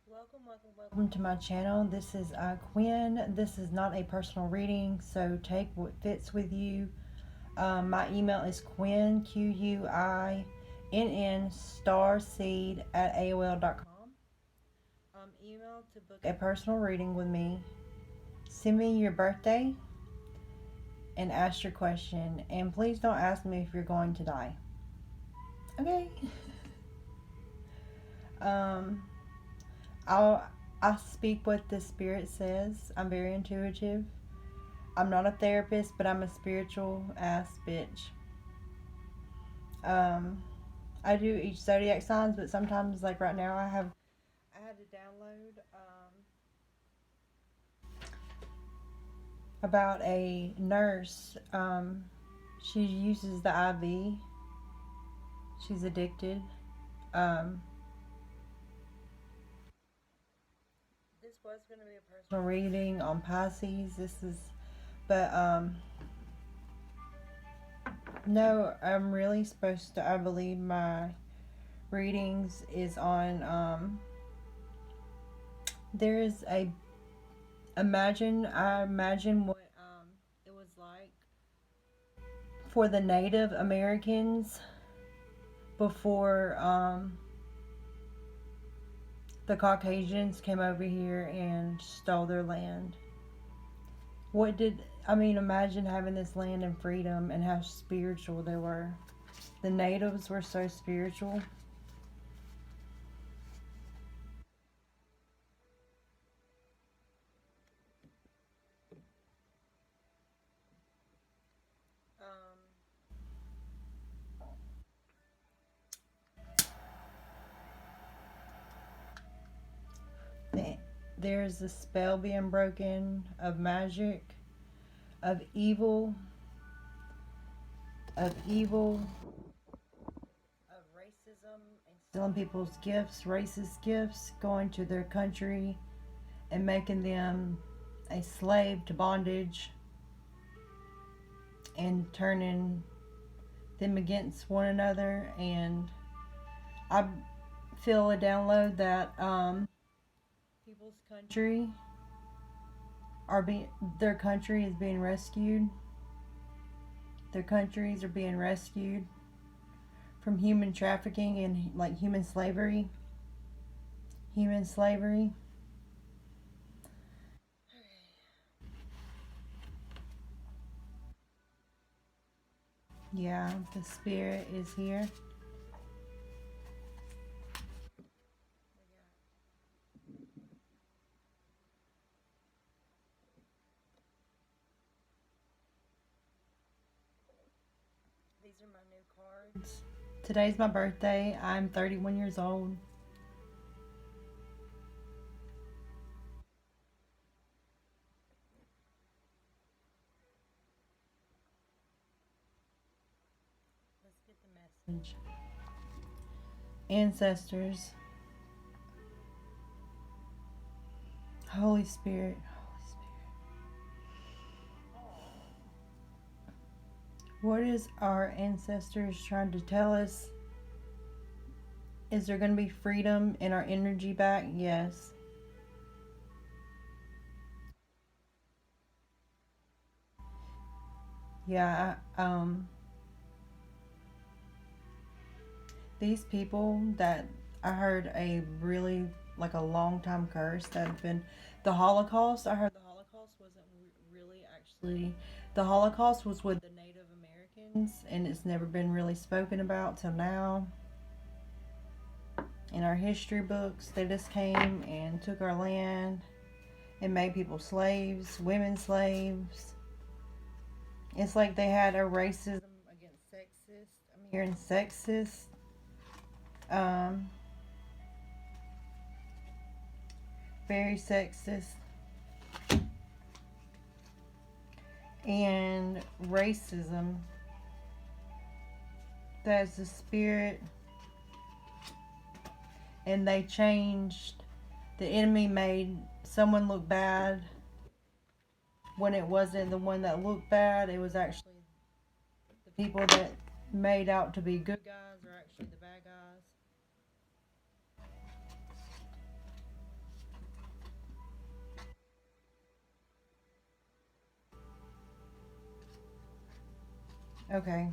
Welcome to my channel. This is Quinn. This is not a personal reading, so take what fits with you. My email is Quinn, QUINN, starseed at AOL.com. Email to book a personal reading with me. Send me your birthday and ask your question. And please don't ask me if you're going to die. Okay? um, I speak what the spirit says. I'm very intuitive. I'm not a therapist, but I'm a spiritual ass bitch. Um, I do each zodiac signs, but sometimes, like right now, I had to download about a nurse. She uses the IV. She's addicted. Um, this was going to be a personal reading on Pisces. But no, I'm really supposed to. I believe my readings is on. There is a I imagine what it was like for the Native Americans before the Caucasians came over here and stole their land. Imagine having this land and freedom and how spiritual they were. The natives were so spiritual. There's a spell being broken of magic, of evil, of evil, of racism, and stealing people's gifts, racist gifts, going to their country and making them a slave to bondage and turning them against one another. And I feel a download that people's country their country is being rescued. Their countries are being rescued from human trafficking and like human slavery. Human slavery. Yeah, the spirit is here. These are my new cards. Today's my birthday. I'm 31 years old. Let's get the message. Ancestors, Holy Spirit, what is our ancestors trying to tell us? Is there going to be freedom in our energy back? Yes. Yeah, these people that I heard a really like a long time curse that had been the Holocaust. I heard the Holocaust wasn't really actually the Holocaust was with the Native Americans, and it's never been really spoken about till now. In our history books, they just came and took our land and made people slaves, women slaves. It's like they had a racism against sexist. I'm hearing sexist. Um, very sexist. And racism. That's the spirit. And they changed. The enemy made someone look bad when it wasn't the one that looked bad. It was actually the people that made out to be good guys are actually the bad guys. Okay.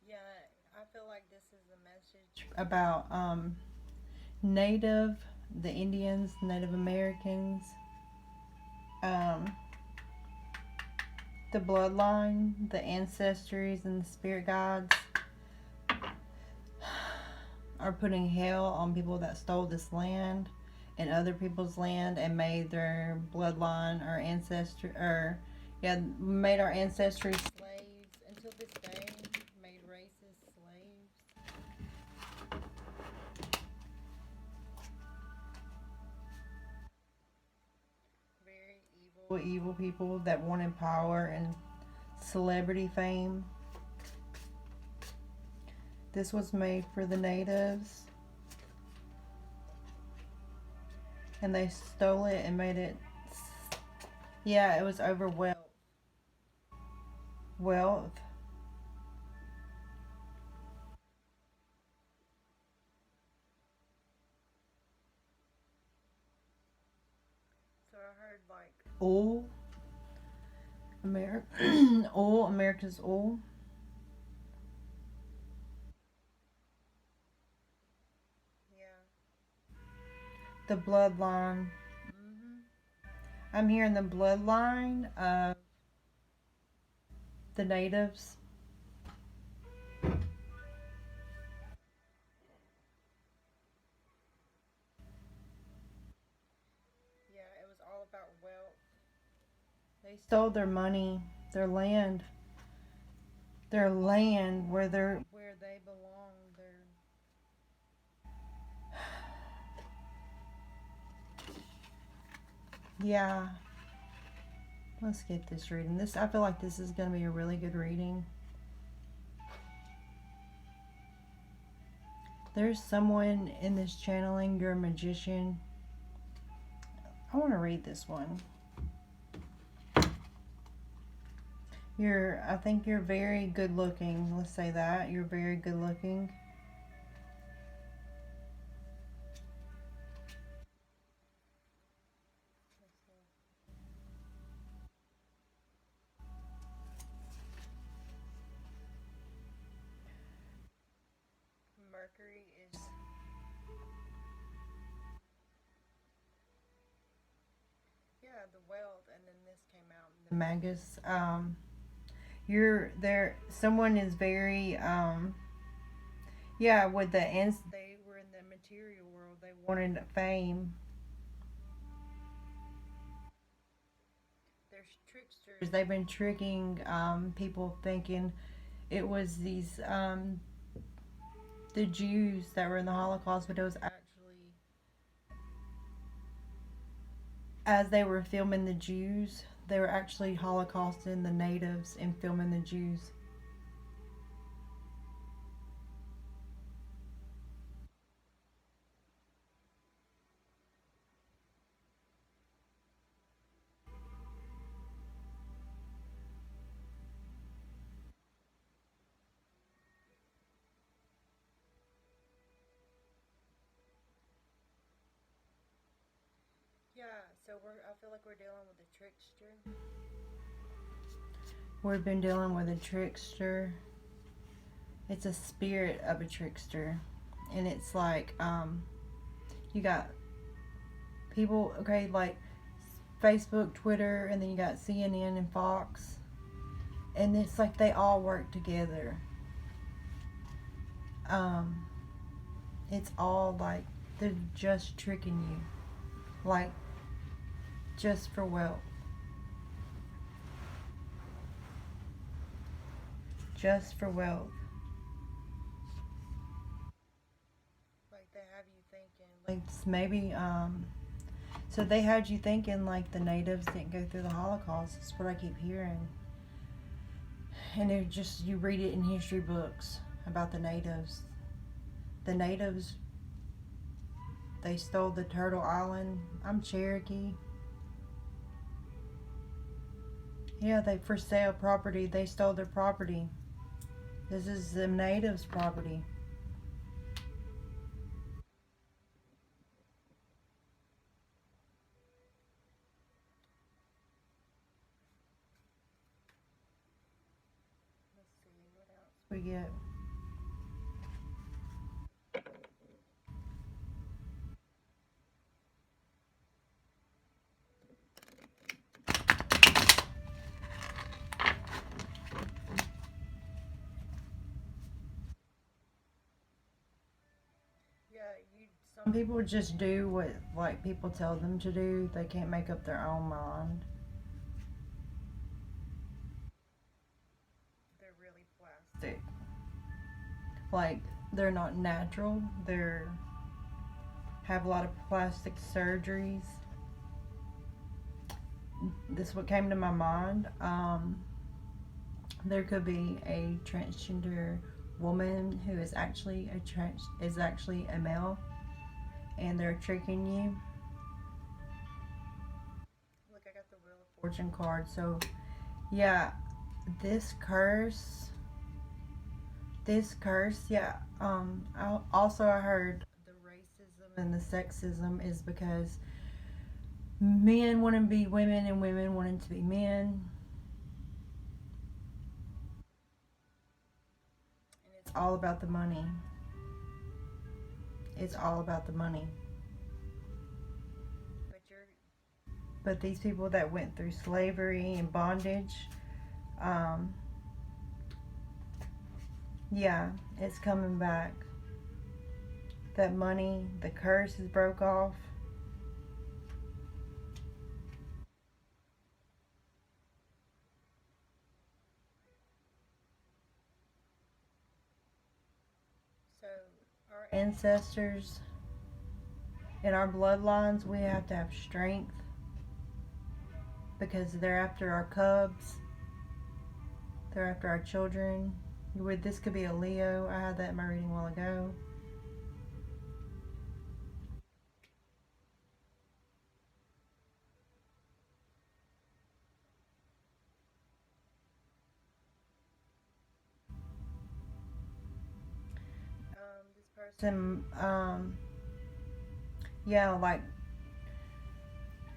Yeah, I feel like this is a message about Native, the Indians, Native Americans, um, the bloodline, the ancestries, and the spirit guides are putting hell on people that stole this land and other people's land and made their bloodline or ancestry or made our ancestry slaves until this day, made races slaves. Very evil people that wanted power and celebrity fame. This was made for the natives, and they stole it and made it. Yeah, it was over wealth. Wealth. So I heard like oil, oil, America's oil. Yeah. The bloodline. I'm hearing the bloodline of the natives. Yeah, it was all about wealth. They stole their money, their land where they belong. Their yeah. Let's get this reading. I feel like this is going to be a really good reading. There's someone in this channeling. You're a magician. I want to read this one. I think you're very good looking. Let's say that. You're very good looking. Mercury is the wealth, and then this came out in the Magus. You're there. Someone is very with the ends. They were in the material world. They wanted fame. They're tricksters. They've been tricking people thinking it was the Jews that were in the Holocaust, but it was actually as they were filming the Jews, they were actually holocausting the natives and filming the Jews. Yeah, so I feel like we're dealing with a trickster. We've been dealing with a trickster. It's a spirit of a trickster. And it's like, you got people, okay, like Facebook, Twitter, and then you got CNN and Fox. And it's like they all work together. Um, it's all like they're just tricking you. Like, just for wealth. Just for wealth. Like they have you thinking, like maybe, so they had you thinking like the natives didn't go through the Holocaust. That's what I keep hearing. And it just, you read it in history books about the natives. The natives, they stole the Turtle Island. I'm Cherokee. Yeah, they for sale property. They stole their property. This is the natives' property. We get. Yeah, some people just do what like people tell them to do. They can't make up their own mind. They're really plastic. Like they're not natural. They're have a lot of plastic surgeries. This is what came to my mind. There could be a transgender woman who is actually a male, and they're tricking you. Look, I got the Wheel of Fortune card. So yeah, this curse, yeah. I heard the racism and the sexism is because men want to be women and women wanting to be men. And it's all about the money. It's all about the money. But these people that went through slavery and bondage, um, yeah, it's coming back. That money, the curse is broke off. So our ancestors, in our bloodlines, we have to have strength because they're after our cubs. They're after our children. This could be a Leo. I had that in my reading a while ago. This person, yeah, like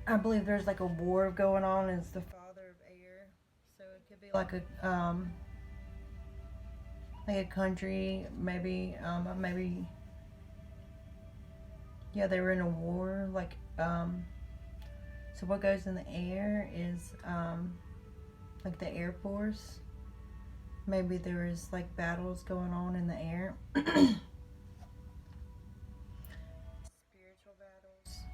I believe there's like a war going on. It's the father of air, so it could be like a country, maybe yeah, they were in a war. So what goes in the air is like the Air Force. Maybe there was like battles going on in the air. Spiritual battles.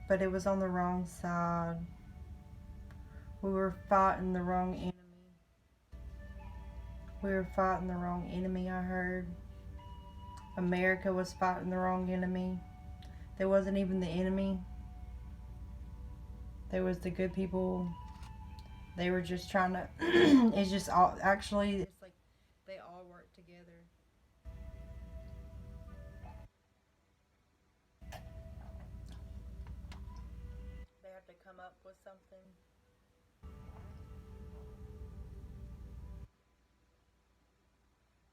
But it was on the wrong side. We were fighting the wrong enemy. I heard. America was fighting the wrong enemy. There wasn't even the enemy. There was the good people. They were just trying to. It's just all. Actually, it's like they all work together. They have to come up with something.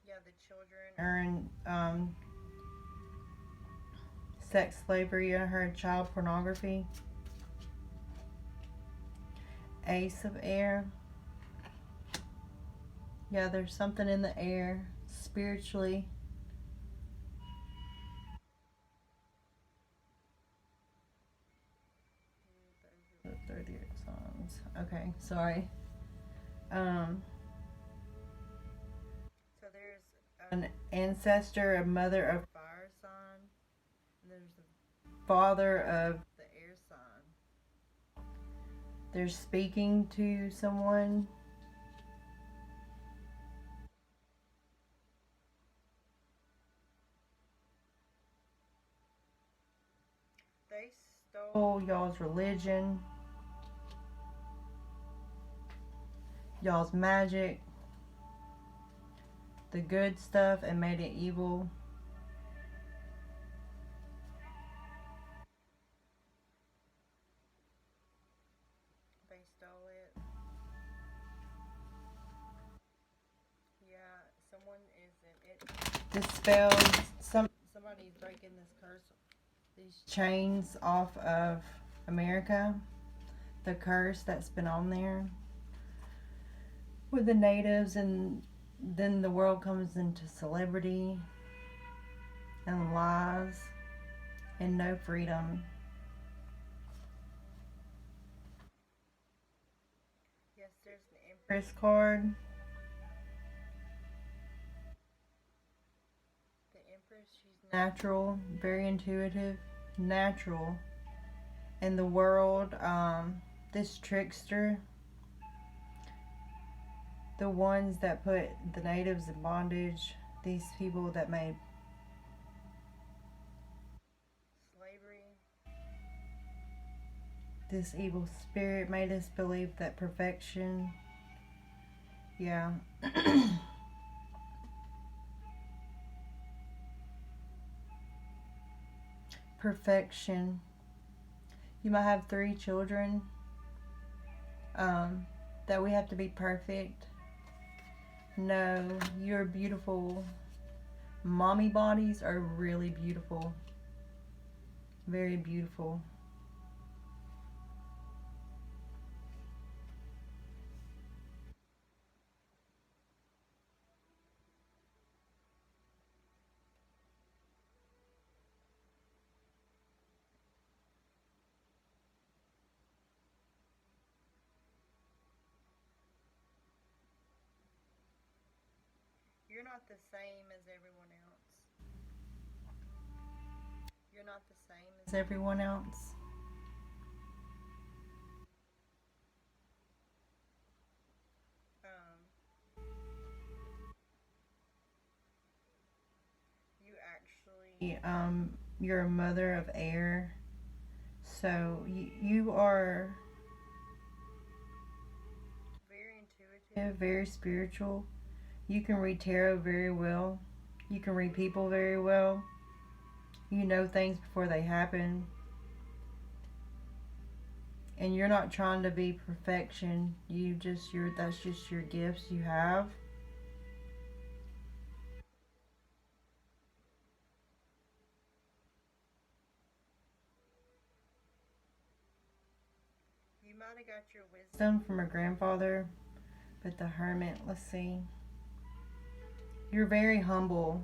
Yeah, the children are in sex slavery. I heard child pornography. Ace of air. Yeah, there's something in the air spiritually. The 38 songs. Okay, sorry. Um, so there's an ancestor, a mother of fire sign, and there's the father of the air sign. They're speaking to someone. They stole y'all's religion, y'all's magic, the good stuff, and made it evil. They stole it. Yeah, someone is in it. This spell, somebody's breaking this curse, these chains off of America. The curse that's been on there. with the natives, and then the world comes into celebrity and lies and no freedom. Yes, there's an Empress card. The Empress, she's natural, very intuitive, natural. In the world, this trickster, the ones that put the natives in bondage, these people that made slavery, this evil spirit made us believe that perfection, yeah. Perfection. You might have 3 children, that we have to be perfect. No, you're beautiful. Mommy bodies are really beautiful. Very beautiful. You're not the same as everyone else. You're not the same as everyone else. You actually, you're a mother of air. So you are very intuitive, very spiritual. You can read tarot very well. You can read people very well. You know things before they happen. And you're not trying to be perfection. That's just your gifts you have. You might have got your wisdom from a grandfather, but the Hermit, let's see. You're very humble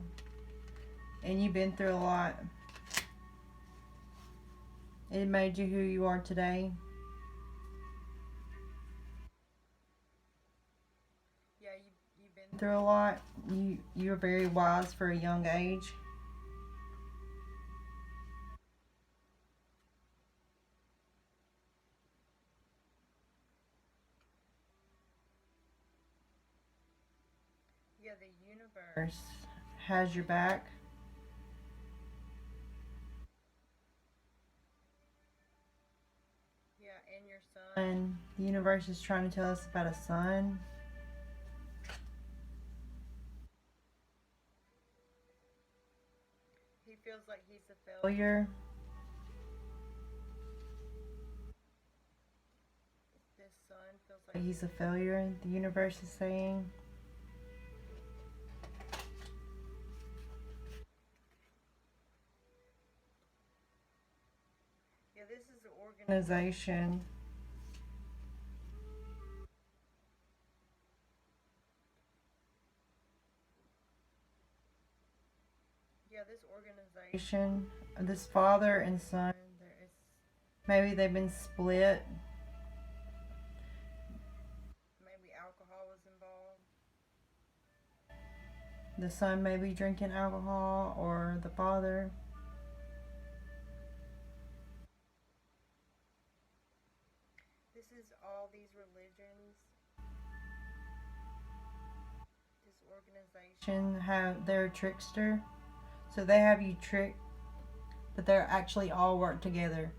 and you've been through a lot. It made you who you are today. Yeah, you've been through a lot. You're very wise for a young age. Yeah, the universe has your back. Yeah, and your son. The universe is trying to tell us about a son. He feels like he's a failure. This son feels like he's a failure, the universe is saying. Yeah, this is an organization. Yeah, this organization, this father and son, maybe they've been split. Maybe alcohol was involved. The son may be drinking alcohol, or the father. This is all these religions. This organization have they're a trickster, so they have you tricked, but they're actually all work together.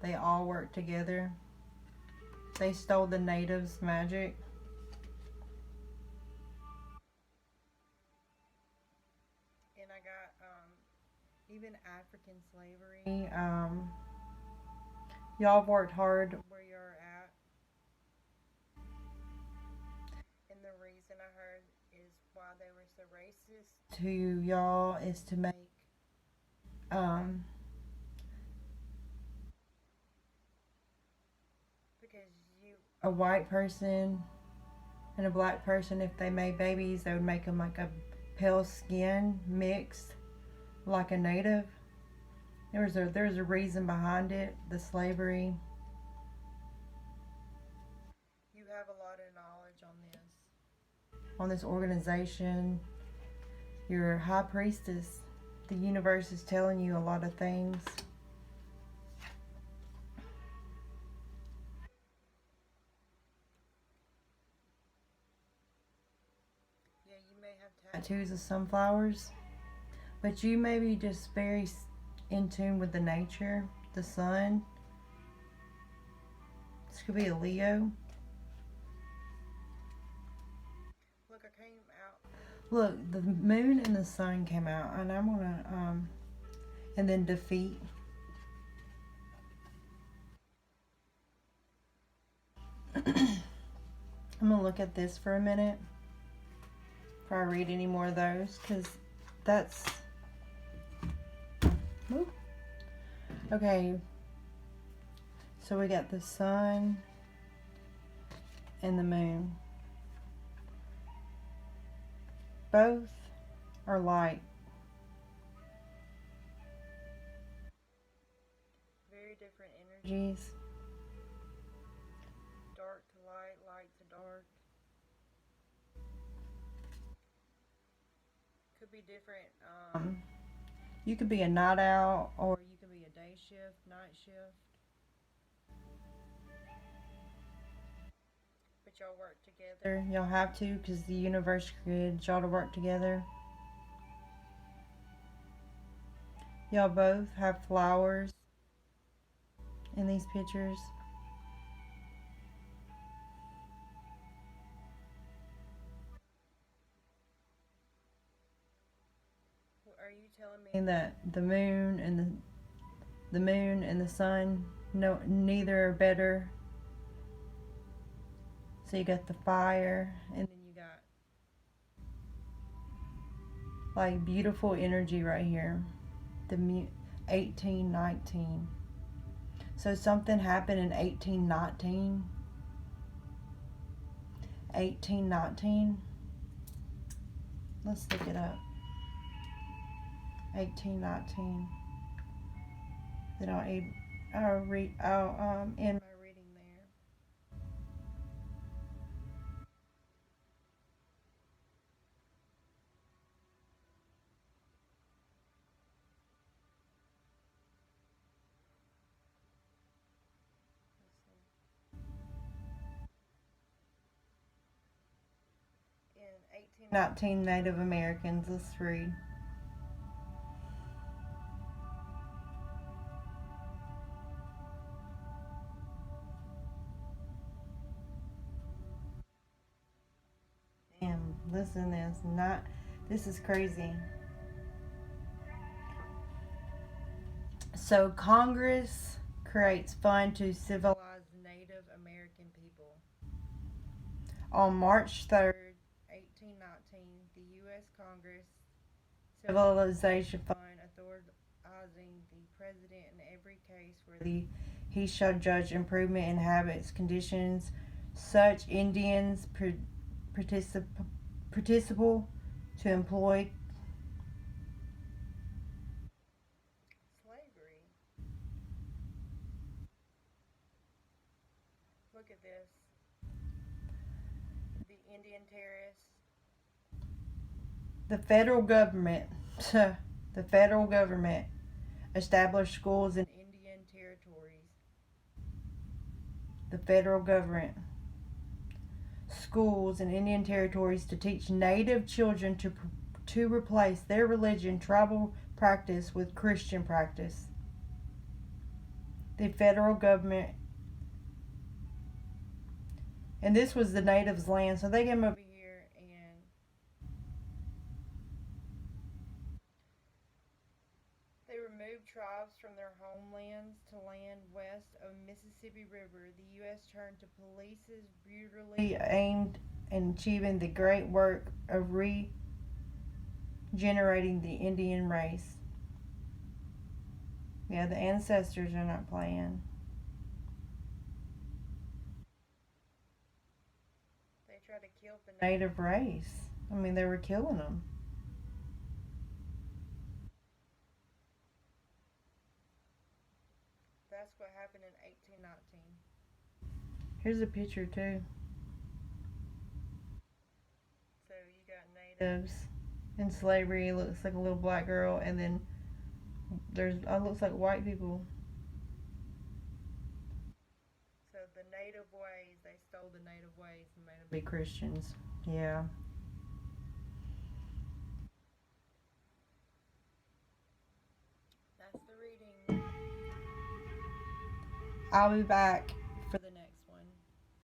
They all work together. They stole the natives' magic. And I got even African slavery. Y'all have worked hard where you're at. And the reason I heard is why they were so racist to y'all is to make um because you a white person And a black person, if they made babies, they would make them like a pale skin mixed like a native. There's a reason behind it, the slavery. You have a lot of knowledge on this organization. You're a high priestess. The universe is telling you a lot of things. Yeah, you may have tattoos of sunflowers, but you may be just very in tune with the nature, the sun. This could be a Leo. Look, I came out. Look, the moon and the sun came out, and I'm gonna and then defeat. I'm gonna look at this for a minute before I read any more of those, because that's okay. So we got the sun and the moon. Both are light. Very different energies. Dark to light, light to dark. Could be different. You could be a night owl, or you could be a day shift, night shift. But y'all work together. Y'all have to, because the universe created y'all to work together. Y'all both have flowers in these pictures. Are you telling me that the moon and the sun, no, neither are better? So you got the fire, and then you got like beautiful energy right here. The 1819. So something happened in 1819. 1819. Let's look it up. 1819. Then I'll end my reading there. In 1819, Native Americans. Let's read. Damn, listen to this. This is crazy. So Congress creates fund to civilize Native American people. On March 3rd, 1819, the U.S. Congress Civilization Fund authorizing the president in every case where he shall judge improvement in habits, conditions, such Indians participable to employ slavery. Look at this. The Indian terrorists. The federal government established schools in Indian territories. The federal government schools in Indian territories to teach Native children to replace their religion, tribal practice with Christian practice. The federal government, and this was the natives' land, so they came over here and they removed tribes from their homelands to land west of Mississippi River. The U.S. turned to policies brutally aimed at achieving the great work of regenerating the Indian race. Yeah, the ancestors are not playing. They tried to kill the native race. I mean, they were killing them. That's what happened in 1819. Here's a picture too. So you got natives in slavery. It looks like a little black girl, and then there's looks like white people. So the native ways, they stole the native ways and made them be Christians. Yeah. That's the reading. I'll be back.